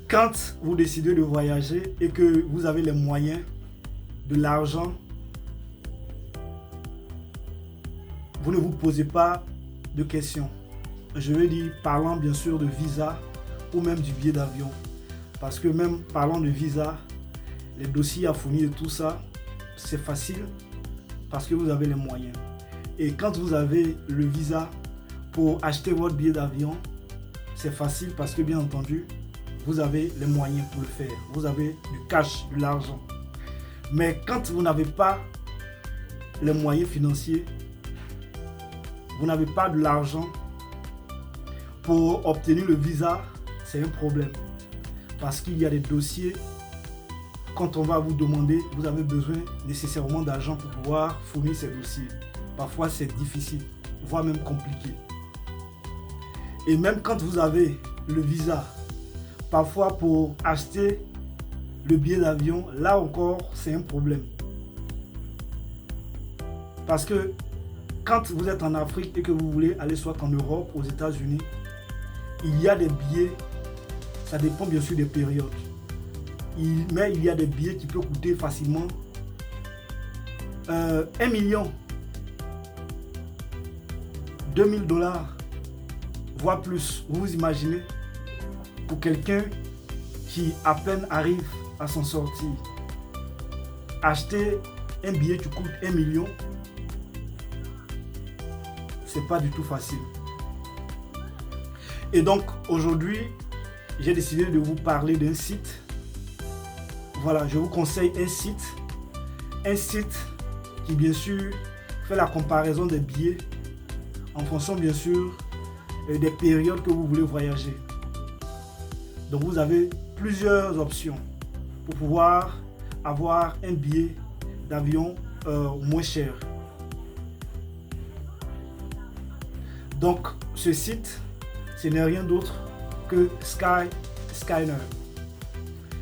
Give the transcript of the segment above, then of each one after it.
Quand vous décidez de voyager et que vous avez les moyens, de l'argent, vous ne vous posez pas de questions. Je veux dire, parlant bien sûr de visa ou même du billet d'avion. Parce que même parlant de visa, les dossiers à fournir et tout ça, c'est facile parce que vous avez les moyens. Et quand vous avez le visa pour acheter votre billet d'avion, c'est facile parce que bien entendu, vous avez les moyens pour le faire. Vous avez du cash, de l'argent. Mais quand vous n'avez pas les moyens financiers, vous n'avez pas de l'argent pour obtenir le visa, c'est un problème. Parce qu'il y a des dossiers, quand on va vous demander, vous avez besoin nécessairement d'argent pour pouvoir fournir ces dossiers. Parfois c'est difficile, voire même compliqué. Et même quand vous avez le visa, parfois pour acheter le billet d'avion, là encore c'est un problème. Parce que quand vous êtes en Afrique et que vous voulez aller soit en Europe, aux États-Unis, il y a des billets, ça dépend bien sûr des périodes. Mais il y a des billets qui peuvent coûter facilement 1 million, 2000 $, voire plus. Vous vous imaginez, pour quelqu'un qui à peine arrive à s'en sortir, acheter un billet qui coûte 1 million, c'est pas du tout facile. Et donc aujourd'hui, j'ai décidé de vous parler d'un site. Voilà, je vous conseille un site qui bien sûr fait la comparaison des billets en fonction bien sûr des périodes que vous voulez voyager. Donc vous avez plusieurs options pour pouvoir avoir un billet d'avion moins cher. Donc ce site, ce n'est rien d'autre que Skyscanner.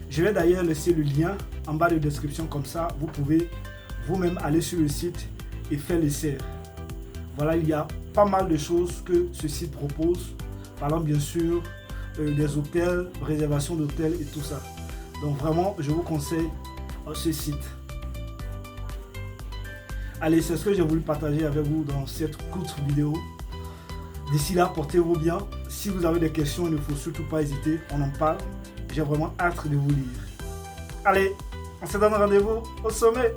Je vais d'ailleurs laisser le lien en bas de description, comme ça vous pouvez vous-même aller sur le site et faire l'essai. Voilà, il y a pas mal de choses que ce site propose, parlant bien sûr des hôtels, réservation d'hôtels et tout ça. Donc vraiment, je vous conseille ce site. Allez, c'est ce que j'ai voulu partager avec vous dans cette courte vidéo. D'ici là, portez-vous bien. Si vous avez des questions, il ne faut surtout pas hésiter, on en parle. J'ai vraiment hâte de vous lire. Allez, on se donne rendez-vous au sommet.